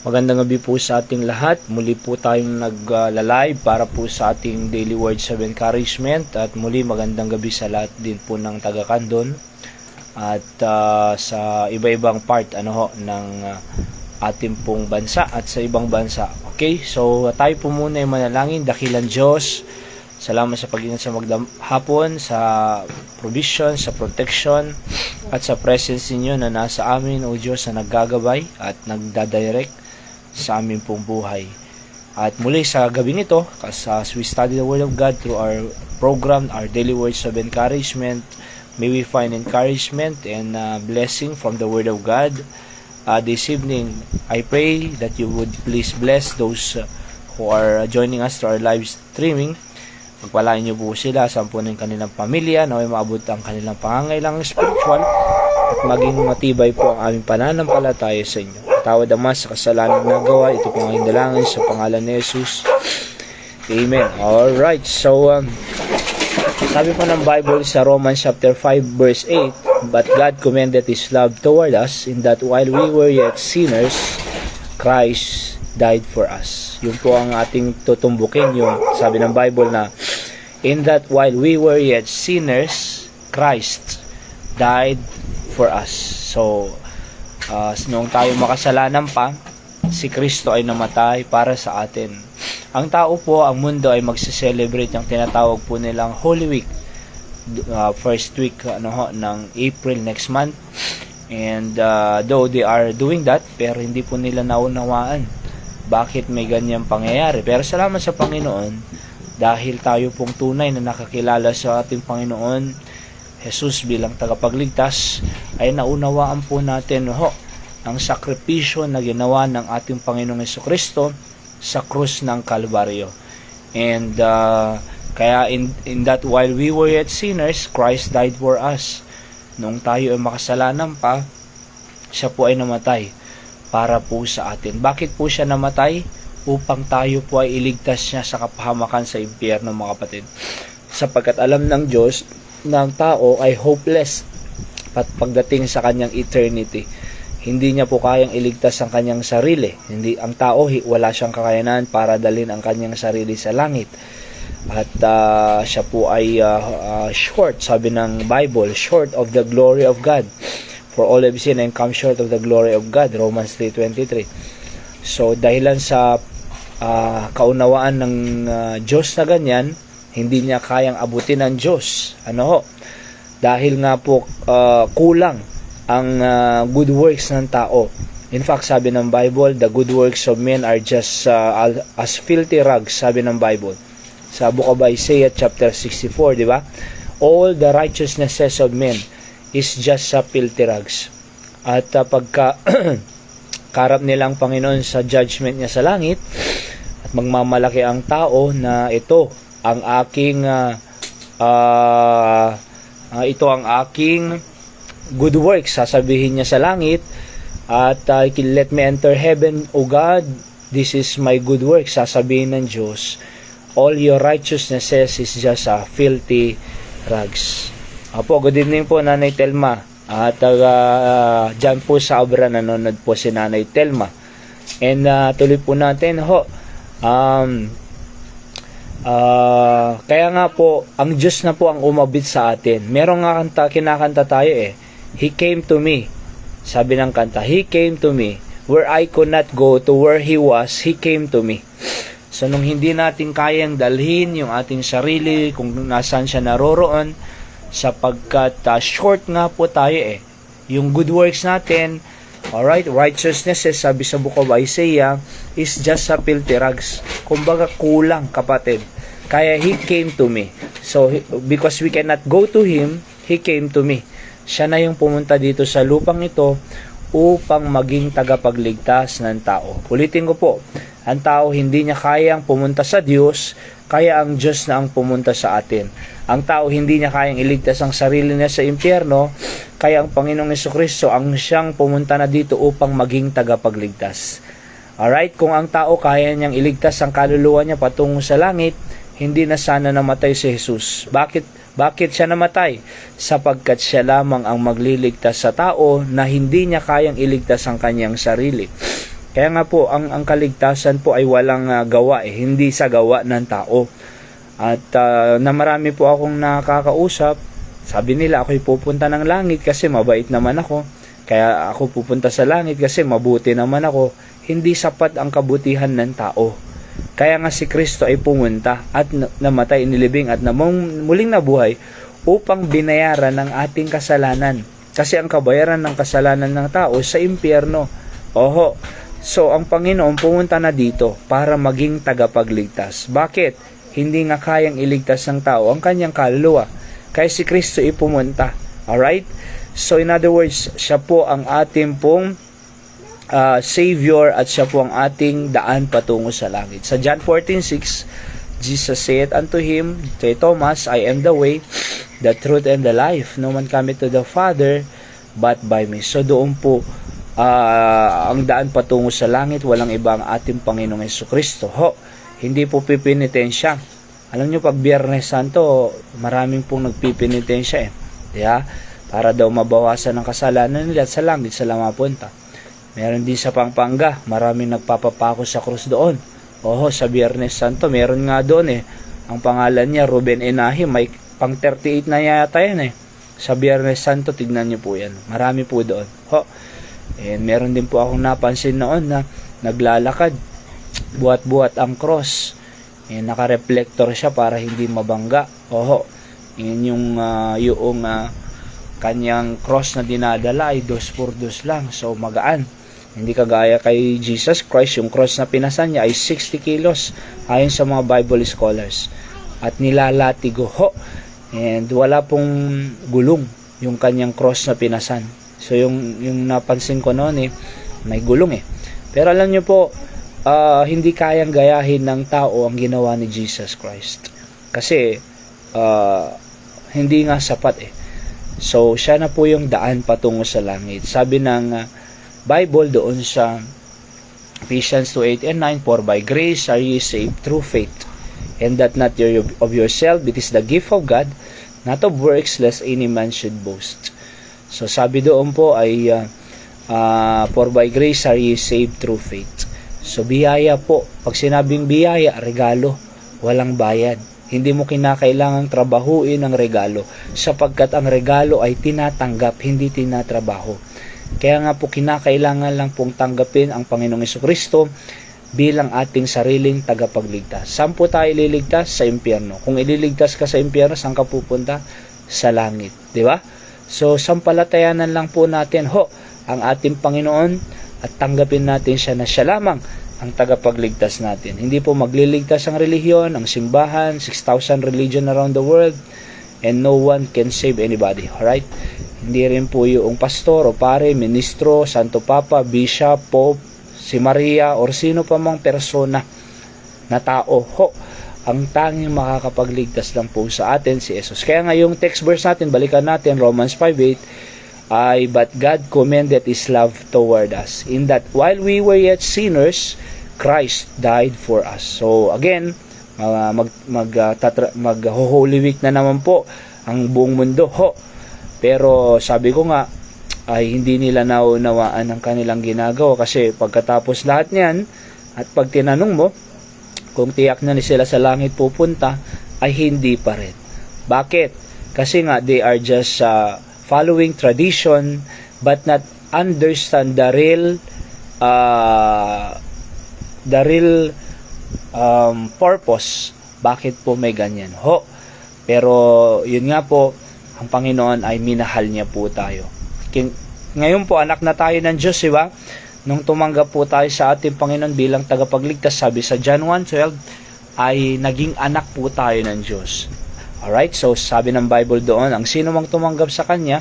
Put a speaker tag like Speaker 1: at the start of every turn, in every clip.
Speaker 1: Magandang gabi po sa ating lahat. Muli po tayong nag-live para po sa ating daily words of encouragement. At muli magandang gabi sa lahat din po ng taga-Kandon at sa iba-ibang part ng ating pong bansa at sa ibang bansa. Okay, so tayo po muna ay manalangin. Dakilang Diyos, salamat sa pag-ingat sa maghapon, sa provision, sa protection, at sa presence ninyo na nasa amin, O Diyos, na naggagabay at nagdadirect sa aming pong buhay. At muli sa gabing ito, as we study the Word of God through our program, our daily words of encouragement, may we find encouragement and blessing from the Word of God. This evening, I pray that you would please bless those who are joining us to our live streaming. Pagpalain niyo po sila, sampunin kanilang pamilya, na may maabot ang kanilang pangangailangang spiritual, at maging matibay po ang aming pananampalataya sa inyo. Tawad Ama sa kasalanan na nagawa. Ito po ang aking dalangin sa pangalan ni Jesus. Amen. Alright, so sabi po ng Bible sa Romans chapter 5 verse 8, "But God commended His love toward us, in that while we were yet sinners, Christ died for us." Yun po ang ating tutumbukin, yung sabi ng Bible na, "In that while we were yet sinners, Christ died for us." So, noong tayo makasalanan pa, si Kristo ay namatay para sa atin. Ang tao po, ang mundo ay magse-celebrate yung tinatawag po nilang Holy Week, first week ng April next month. And though they are doing that, pero hindi po nila naunawaan bakit may ganyang pangyayari. Pero salamat sa Panginoon, dahil tayo pong tunay na nakakilala sa ating Panginoon Jesus bilang tagapagligtas, ay naunawaan po natin ang sakripisyo na ginawa ng ating Panginoong Jesucristo sa krus ng Kalbaryo. And kaya in that while we were yet sinners, Christ died for us. Nung tayo ay makasalanan pa, siya po ay namatay para po sa atin. Bakit po siya namatay? Upang tayo po ay iligtas niya sa kapahamakan sa impyerno, mga kapatid. Sapagkat alam ng Diyos na ang tao ay hopeless pagdating sa kanyang eternity. Hindi niya po kayang iligtas ang kanyang sarili. Hindi, ang tao wala siyang kakayanan para dalhin ang kanyang sarili sa langit. At siya po ay short, sabi ng Bible, short of the glory of God. For all have sinned and come short of the glory of God, Romans 3:23. So dahilan sa kaunawaan ng Diyos na ganyan, hindi niya kayang abutin ng Diyos. Dahil nga po kulang ang good works ng tao. In fact, sabi ng Bible, the good works of men are just as filthy rags, sabi ng Bible. Sa Book of Isaiah chapter 64, di ba? All the righteousnesses of men is just filthy rags. At pagka karap nilang Panginoon sa judgment niya sa langit, at magmamalaki ang tao na ito ang aking good works, sasabihin niya sa langit, at let me enter heaven, O God, this is my good works, sasabihin ng Diyos, all your righteousnesses is just filthy rags. Good evening po, Nanay Telma. At dyan po sa Abra nanonood po si Nanay Telma. And tuloy po natin kaya nga po, ang Diyos na po ang umabit sa atin. Merong nga kinakanta tayo He came to me. Sabi ng kanta, He came to me. Where I could not go to where He was, He came to me. So nung hindi natin kayang dalhin yung ating sarili kung nasaan siya naroroon, sapagkat short nga po tayo yung good works natin, alright, righteousness, sabi sa Book of Isaiah, is just filthy rags. Kumbaga kulang, kapatid. Kaya He came to me. So because we cannot go to Him, He came to me. Siya na yung pumunta dito sa lupang ito upang maging tagapagligtas ng tao. Ulitin ko po, ang tao hindi niya kayang pumunta sa Diyos, kaya ang Diyos na ang pumunta sa atin. Ang tao hindi niya kayang iligtas ang sarili niya sa impyerno, kaya ang Panginoong Jesucristo ang siyang pumunta na dito upang maging tagapagligtas. Alright, kung ang tao kaya niyang iligtas ang kaluluwa niya patungo sa langit, hindi na sana namatay si Jesus. Bakit siya namatay? Sapagkat siya lamang ang magliligtas sa tao na hindi niya kayang iligtas ang kanyang sarili. Kaya nga po, ang kaligtasan po ay walang gawa hindi sa gawa ng tao. At na marami po akong nakakausap, sabi nila ako'y pupunta ng langit kasi mabait naman ako. Kaya ako pupunta sa langit kasi mabuti naman ako. Hindi sapat ang kabutihan ng tao. Kaya nga si Kristo ay pumunta at namatay, inilibing at muling nabuhay upang binayaran ang ating kasalanan. Kasi ang kabayaran ng kasalanan ng tao sa impyerno. Oho. So, ang Panginoon pumunta na dito para maging tagapagligtas. Bakit? Hindi nga kayang iligtas ng tao ang kanyang kaluluwa. Kaya si Kristo ay pumunta. Alright? So, in other words, siya po ang ating pong Savior at siya po ang ating daan patungo sa langit. Sa John 14:6, Jesus said unto him, kay Thomas, I am the way, the truth, and the life. No man cometh to the Father but by me. So, doon po ang daan patungo sa langit, walang iba ang ating Panginoong Jesucristo. Hindi po pipinitensya. Alam nyo, pag Biyernes Santo, maraming pong nagpipinitensya diba? Para daw mabawasan ang kasalanan nila at sa langit sila mapunta. Meron din sa Pampanga, maraming nagpapapako sa krus doon. Sa Biyernes Santo, meron nga doon ang pangalan niya, Ruben Enahi, may pang 38 na yata yan Sa Biyernes Santo, tignan niyo po yan. Marami po doon. And meron din po akong napansin noon na naglalakad, buhat-buhat ang cross. Naka-reflector siya para hindi mabangga. Yan yung kanyang cross na dinadala ay 2x2 lang. So magaan. Hindi kagaya kay Jesus Christ, yung cross na pinasan niya ay 60 kilos ayon sa mga Bible scholars. At nilalatigo. And wala pong gulong yung kanyang cross na pinasan. So yung napansin ko noon may gulong Pero alam niyo po, hindi kayang gayahin ng tao ang ginawa ni Jesus Christ. Kasi hindi nga sapat So siya na po yung daan patungo sa langit. Sabi ng Bible doon sa Ephesians 2:8 and 9, for by grace are ye saved through faith, and that not of yourself, it is the gift of God, not of works, lest any man should boast. So sabi doon po ay for by grace are ye saved through faith. So biyaya po. Pag sinabing biyaya, regalo, walang bayad. Hindi mo kinakailangang trabahuin ang regalo, sapagkat ang regalo ay tinatanggap, hindi tinatrabaho. Kaya nga po kinakailangan lang pong tanggapin ang Panginoong Jesucristo bilang ating sariling tagapagligtas. Saan po tayo ililigtas? Sa impyerno. Kung ililigtas ka sa impyerno, saan ka pupunta? Sa langit. Di ba? So, sampalatayanan lang po natin ang ating Panginoon at tanggapin natin siya na siya lamang ang tagapagligtas natin. Hindi po magliligtas ang relihiyon, ang simbahan, 6,000 religion around the world, and no one can save anybody. Alright? Hindi rin po yung pastor o pare, ministro, santo papa, bishop, pope, si Maria, or sino pa mang persona na tao. Ang tanging makakapagligtas lang po sa atin si Jesus. Kaya nga yung text verse natin, balikan natin, Romans 5:8, ay, but God commended His love toward us, in that while we were yet sinners, Christ died for us. So again, mag-Holy Week na naman po ang buong mundo. Pero sabi ko nga, ay hindi nila naunawaan ang kanilang ginagawa, kasi pagkatapos lahat niyan, at pag tinanong mo, kung tiyak na sila sa langit pupunta, ay hindi pa rin. Bakit? Kasi nga, they are just following tradition, but not understand the real purpose. Bakit po may ganyan? Pero, yun nga po, ang Panginoon ay minahal niya po tayo. Ngayon po, anak na tayo ng Diyos, diba? Nung tumanggap po tayo sa ating Panginoon bilang tagapagligtas, sabi sa John 1:12, ay naging anak po tayo ng Diyos. Alright, so sabi ng Bible doon, ang sino mang tumanggap sa Kanya,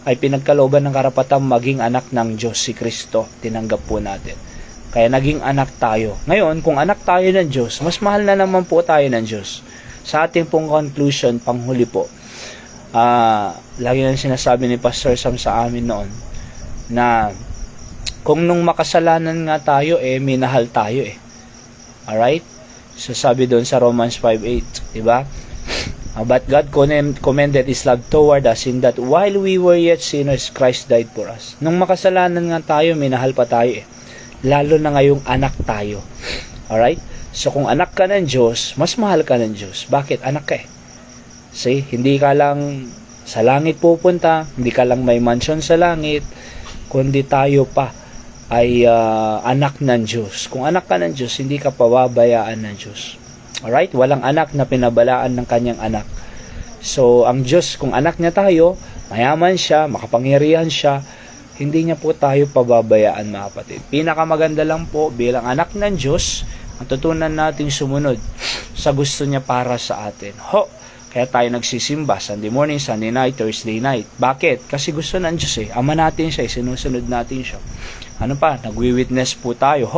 Speaker 1: ay pinagkalooban ng karapatang maging anak ng Diyos, si Kristo. Tinanggap po natin. Kaya naging anak tayo. Ngayon, kung anak tayo ng Diyos, mas mahal na naman po tayo ng Diyos. Sa ating pong conclusion, panghuli po, lagi na sinasabi ni Pastor Sam sa amin noon, na kung nung makasalanan nga tayo, minahal tayo Alright? So sabi doon sa Romans 5:8, diba? But God commended His love toward us, in that while we were yet sinners, Christ died for us. Nung makasalanan nga tayo, minahal pa tayo lalo na ngayong anak tayo. Alright? So kung anak ka ng Diyos, mas mahal ka ng Diyos. Bakit? Anak ka eh. See, hindi ka lang sa langit pupunta, hindi ka lang may mansion sa langit, kundi tayo pa ay anak ng Diyos. Kung anak ka ng Diyos, hindi ka pababayaan ng Diyos. Alright? Walang anak na pinabalaan ng kanyang anak. So, ang Diyos, kung anak niya tayo, mayaman siya, makapangyarihan siya, hindi niya po tayo pababayaan, mga kapatid. Pinakamaganda lang po bilang anak ng Diyos, ang tutunan nating sumunod sa gusto niya para sa atin. Kaya tayo nagsisimba Sunday morning, Sunday night, Thursday night. Bakit? Kasi gusto ng Diyos eh. Ama natin siya, sinusunod natin siya. Ano pa? Nagwi-witness po tayo.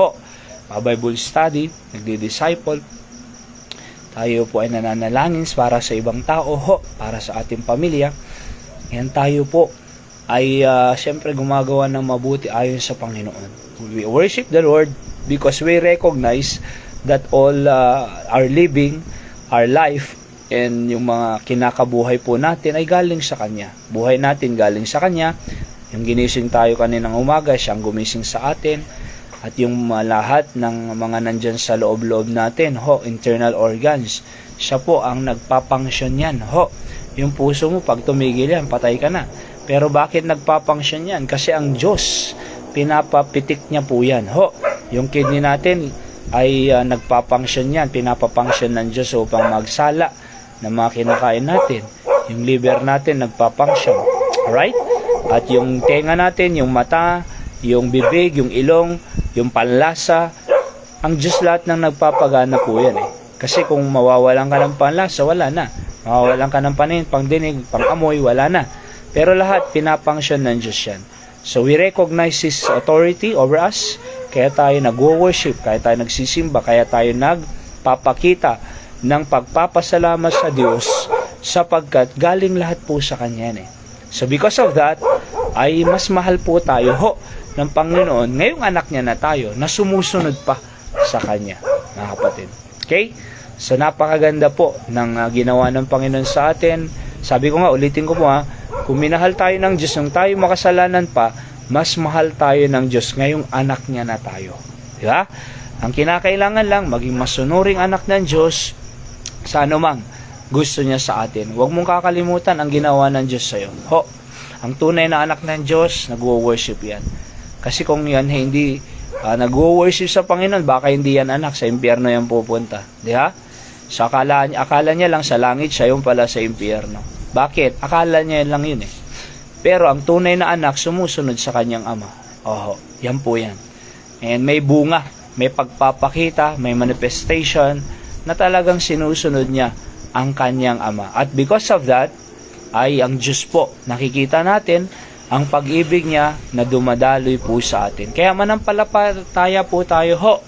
Speaker 1: Bible study, nagdi-disciple. Tayo po ay nananalangin para sa ibang tao, para sa ating pamilya. Yan tayo po ay siyempre gumagawa ng mabuti ayon sa Panginoon. We worship the Lord because we recognize that all our living, our life, and yung mga kinakabuhay po natin ay galing sa Kanya. Buhay natin galing sa Kanya. Yung ginising tayo kaninang umaga, siyang gumising sa atin. At yung lahat ng mga nandyan sa loob-loob natin, internal organs, siya po ang nagpapangsyon yan. Yung puso mo, pag tumigil yan, patay ka na. Pero bakit nagpapangsyon yan? Kasi ang Diyos, pinapapitik niya po yan. Yung kidney natin ay nagpapangsyon yan, pinapapangsyon ng Diyos upang magsala ng mga kinakain natin. Yung liver natin nagpapangsyon. Alright? At yung tenga natin, yung mata, yung bibig, yung ilong, yung panlasa, ang Diyos lahat ng nagpapagana po yan eh. Kasi kung mawawalan ka ng panlasa, wala na. Mawawalan ka ng pangdinig, pangamoy, wala na. Pero lahat, pinapangsyon ng Diyos yan. So we recognize His authority over us, kaya tayo nag-worship, kaya tayo nagsisimba, kaya tayo nagpapakita ng pagpapasalamat sa Diyos, sapagkat galing lahat po sa Kanya eh. So because of that, ay mas mahal po tayo ng Panginoon, ngayong anak niya na tayo, na sumusunod pa sa Kanya, mga kapatid. Okay? So napakaganda po ng ginawa ng Panginoon sa atin. Sabi ko nga, ulitin ko po kung minahal tayo ng Diyos nung tayo makasalanan pa, mas mahal tayo ng Diyos ngayong anak niya na tayo. Diba? Ang kinakailangan lang, maging masunuring anak ng Diyos sa anumang gusto niya sa atin. Huwag mong kakalimutan ang ginawa ng Diyos sa'yo. Ang tunay na anak ng Diyos, nag-worship yan. Kasi kung yan hindi nag-worship sa Panginoon, baka hindi yan anak, sa impyerno yan pupunta. Diba? So akala niya lang sa langit, siya yung pala sa impyerno. Bakit? Akala niya lang yun eh. Pero ang tunay na anak, sumusunod sa kanyang ama. Yan po yan. And may bunga, may pagpapakita, may manifestation na talagang sinusunod niya ang kanyang ama. At because of that, ay ang Diyos po, nakikita natin ang pag-ibig niya na dumadaloy po sa atin. Kaya manampalataya po tayo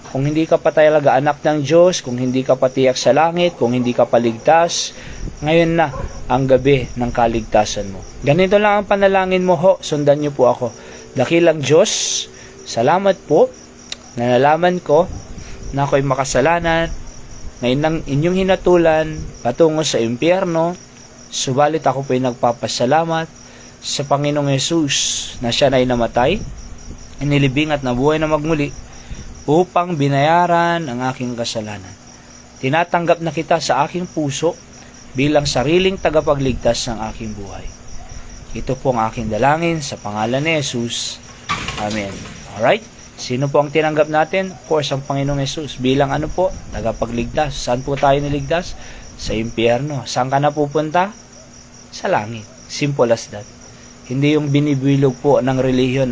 Speaker 1: Kung hindi ka pa talaga anak ng Diyos, kung hindi ka pa tiyak sa langit, kung hindi ka paligtas, ngayon na ang gabi ng kaligtasan mo. Ganito lang ang panalangin mo sundan niyo po ako. Dakilang Diyos, salamat po na nalaman ko na ako'y makasalanan, ngayon ng inyong hinatulan patungo sa impyerno, subalit ako po'y nagpapasalamat sa Panginoong Yesus na siya na'y namatay, inilibing at nabuhay na magmuli upang binayaran ang aking kasalanan. Tinatanggap na kita sa aking puso bilang sariling tagapagligtas ng aking buhay. Ito po ang aking dalangin sa pangalan ni Jesus. Amen. Alright? Sino po ang tinanggap natin? Of course, ang Panginoong Yesus. Bilang ano po? Tagapagligtas. Saan po tayo niligtas? Sa impyerno. Saan ka na pupunta? Sa langit. Simple as that. Hindi yung binibilog po ng relihiyon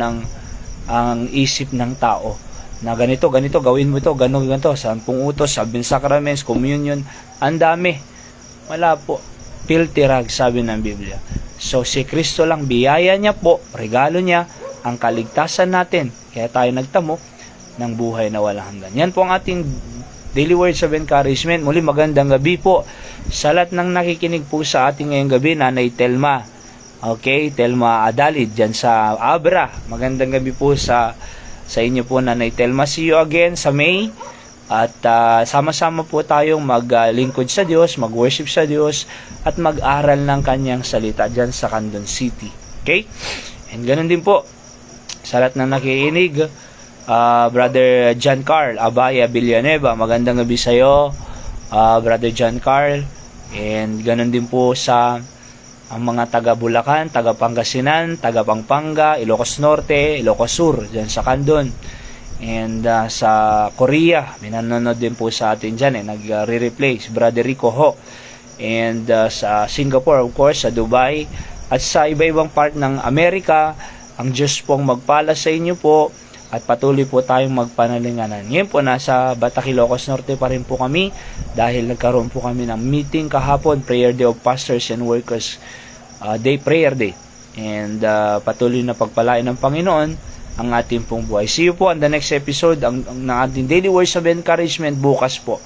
Speaker 1: ang isip ng tao na ganito, gawin mo ito, ganito, 10 utos, 7 sacraments, communion, ang dami. Wala po. Filthy rag, sabi ng Biblia. So, si Kristo lang, biyaya niya po, regalo niya, ang kaligtasan natin. Kaya tayo nagtamo ng buhay na walang hanggan. Yan po ang ating daily words of encouragement. Muli, magandang gabi po sa lahat ng nakikinig po sa ating ngayong gabi, Nanay Telma. Okay, Telma Adalid, dyan sa Abra. Magandang gabi po sa inyo po, Nanay Telma. See you again sa May. At sama-sama po tayong maglingkod sa Diyos, mag-worship sa Diyos, at mag-aral ng kanyang salita dyan sa Candon City. Okay? And ganun din po, sa lahat ng nakikinig, Brother John Carl Abaya Villanueva. Magandang gabi sa iyo, Brother John Carl. And ganun din po sa ang mga taga Bulacan, taga Pangasinan, taga Pampanga, Ilocos Norte, Ilocos Sur, dyan sa Candon. And sa Korea, may nanonood din po sa atin dyan, nag-re-replay, si Brother Rico Ho. And sa Singapore, of course, sa Dubai, at sa iba-ibang part ng Amerika. Ang Diyos pong magpala sa inyo po at patuloy po tayong magpanalinganan. Ngayon po, nasa Batak, Ilocos Norte pa rin po kami dahil nagkaroon po kami ng meeting kahapon, Prayer Day of Pastors and Workers Prayer Day. And patuloy na pagpalain ng Panginoon ang ating pong buhay. See you po on the next episode ng ating Daily Words of Encouragement bukas po.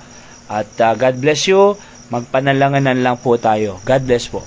Speaker 1: At God bless you. Magpanalanganan lang po tayo. God bless po.